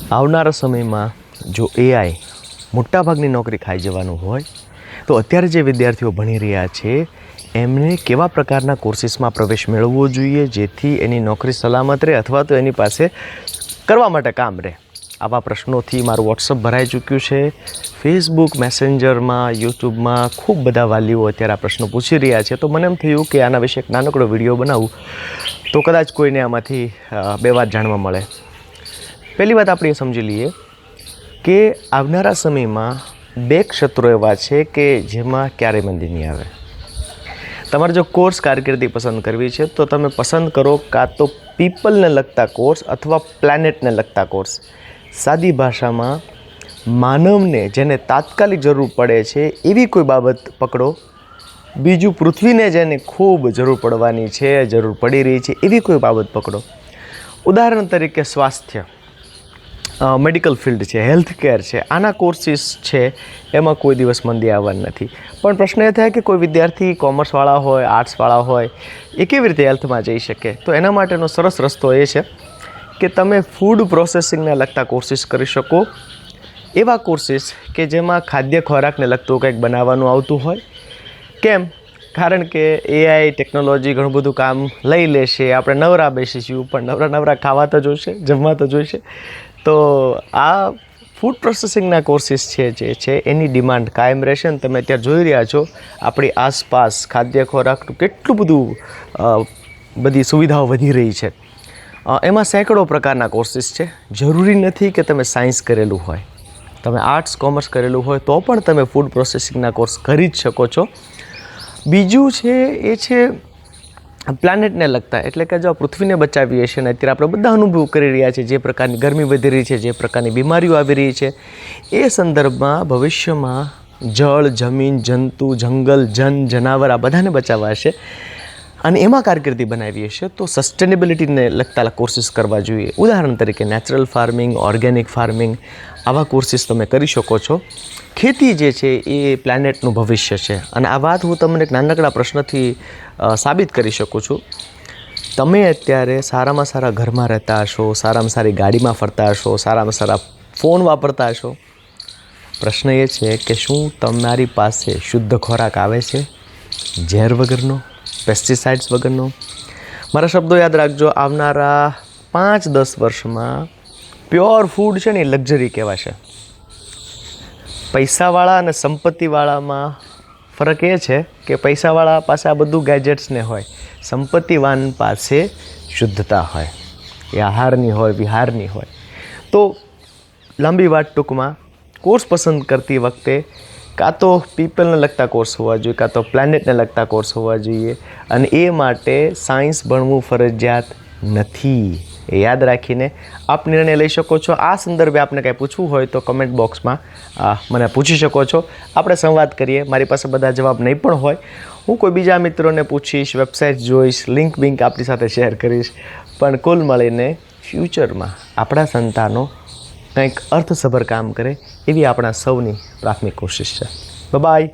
આવનારા સમયમાં જો એઆઈ મોટાભાગની નોકરી ખાઈ જવાનું હોય તો અત્યારે જે વિદ્યાર્થીઓ ભણી રહ્યા છે એમને કેવા પ્રકારના કોર્સીસમાં પ્રવેશ મેળવવો જોઈએ જેથી એની નોકરી સલામત રહે અથવા તો એની પાસે કરવા માટે કામ રહે. આવા પ્રશ્નોથી મારું વોટ્સઅપ ભરાઈ ચૂક્યું છે. ફેસબુક મેસેન્જરમાં, યુટ્યુબમાં ખૂબ બધા વાલીઓ અત્યારે આ પ્રશ્નો પૂછી રહ્યા છે. તો મને એમ થયું કે આના વિશે એક નાનકડો વિડીયો બનાવું તો કદાચ કોઈને આમાંથી બે વાત જાણવા મળે. પહેલી વાત આપણે એ સમજી લઈએ કે આવનારા સમયમાં બે ક્ષેત્રો એવા છે કે જેમાં ક્યારેય મંદી નહીં આવે. તમારે જો કોર્સ કારકિર્દી પસંદ કરવી છે તો તમે પસંદ કરો કાં તો પીપલને લગતા કોર્સ અથવા પ્લેનેટને લગતા કોર્સ. સાદી ભાષામાં માનવને જેને તાત્કાલિક જરૂર પડે છે એવી કોઈ બાબત પકડો. બીજું પૃથ્વીને જેને ખૂબ જરૂર પડવાની છે, જરૂર પડી રહી છે એવી કોઈ બાબત પકડો. ઉદાહરણ તરીકે સ્વાસ્થ્ય, મેડિકલ ફિલ્ડ છે, હેલ્થ કેર છે, આના કોર્સીસ છે એમાં કોઈ દિવસ મંદી આવવાની નથી. પણ પ્રશ્ન એ થાય કે કોઈ વિદ્યાર્થી કોમર્સવાળા હોય, આર્ટ્સવાળા હોય એ કેવી રીતે હેલ્થમાં જઈ શકે? તો એના માટેનો સરસ રસ્તો એ છે કે તમે ફૂડ પ્રોસેસિંગને લગતા કોર્સીસ કરી શકો. એવા કોર્સીસ કે જેમાં ખાદ્ય ખોરાકને લગતું કંઈક બનાવવાનું આવતું હોય. કેમ? કારણ કે એઆઈ ટેકનોલોજી ઘણું બધું કામ લઈ લેશે, આપણે નવરા બેસીશું પણ નવરા ખાવા તો જોઈશે, જમવા તો જોઈશે. તો આ ફૂડ પ્રોસેસિંગના કોર્સીસ જે છે એની ડિમાન્ડ કાયમ રહેશે. અને તમે અત્યારે જોઈ રહ્યા છો આપણી આસપાસ ખાદ્ય ખોરાકનું કેટલું બધું બધી સુવિધાઓ વધી રહી છે. એમાં સેંકડો પ્રકારના કોર્સીસ છે. જરૂરી નથી કે તમે સાયન્સ કરેલું હોય, તમે આર્ટ્સ કોમર્સ કરેલું હોય તો પણ તમે ફૂડ પ્રોસેસિંગના કોર્સ કરી જ શકો છો. બીજું છે એ છે પ્લાનેટને લગતા, એટલે કે જો પૃથ્વીને બચાવીએ છીએ ને અત્યારે આપણે બધા અનુભવ કરી રહ્યા છીએ, જે પ્રકારની ગરમી વધી રહી છે, જે પ્રકારની બીમારીઓ આવી રહી છે, એ સંદર્ભમાં ભવિષ્યમાં જળ, જમીન, જંતુ, જંગલ, જનાવર આ બધાને બચાવવા છે અને એમાં કારકિર્દી બનાવીએ છીએ તો સસ્ટેનેબિલિટીને લગતા કોર્સીસ કરવા જોઈએ. ઉદાહરણ તરીકે નેચરલ ફાર્મિંગ, ઓર્ગેનિક ફાર્મિંગ, આવા કોર્સીસ તમે કરી શકો છો. ખેતી જે છે એ પ્લાનેટનું ભવિષ્ય છે અને આ વાત હું તમને એક નાનકડા પ્રશ્નથી સાબિત કરી શકું છું. તમે અત્યારે સારામાં સારા ઘરમાં રહેતા હશો, સારામાં સારી ગાડીમાં ફરતા હશો, સારામાં સારા ફોન વાપરતા હશો. પ્રશ્ન એ છે કે શું તમારી પાસે શુદ્ધ ખોરાક આવે છે, ઝેર વગરનો, પેસ્ટિસાઇડ્સ વગરનો? મારા શબ્દો યાદ રાખજો, આવનારા 5-10 વર્ષમાં પ્યોર ફૂડ છે ને એ લક્ઝરી કહેવાશે. પૈસાવાળા અને સંપત્તિવાળામાં ફરક એ છે કે પૈસાવાળા પાસે આ બધું ગેજેટ્સને હોય, સંપત્તિવાન પાસે શુદ્ધતા હોય, એ આહારની હોય, વિહારની હોય. તો લાંબી વાત ટૂંકમાં, કોર્સ પસંદ કરતી વખતે કાં તો પીપલને લગતા કોર્સ હોવા જોઈએ, કાં તો પ્લાનેટને લગતા કોર્સ હોવા જોઈએ અને એ માટે સાયન્સ ભણવું ફરજિયાત નથી. એ યાદ રાખીને આપ નિર્ણય લઈ શકો છો. આ સંદર્ભે આપને કંઈ પૂછવું હોય તો કમેન્ટ બોક્સમાં મને પૂછી શકો છો. આપણે સંવાદ કરીએ. મારી પાસે બધા જવાબ નહીં પણ હોય, હું કોઈ બીજા મિત્રોને પૂછીશ, વેબસાઇટ જોઈશ, લિંક આપણી સાથે શેર કરીશ. પણ કુલ મળીને ફ્યુચરમાં આપણા સંતાનો કંઈક અર્થસભર કામ કરે એવી આપણા સૌની પ્રાથમિક કોશિશ છે. બાય.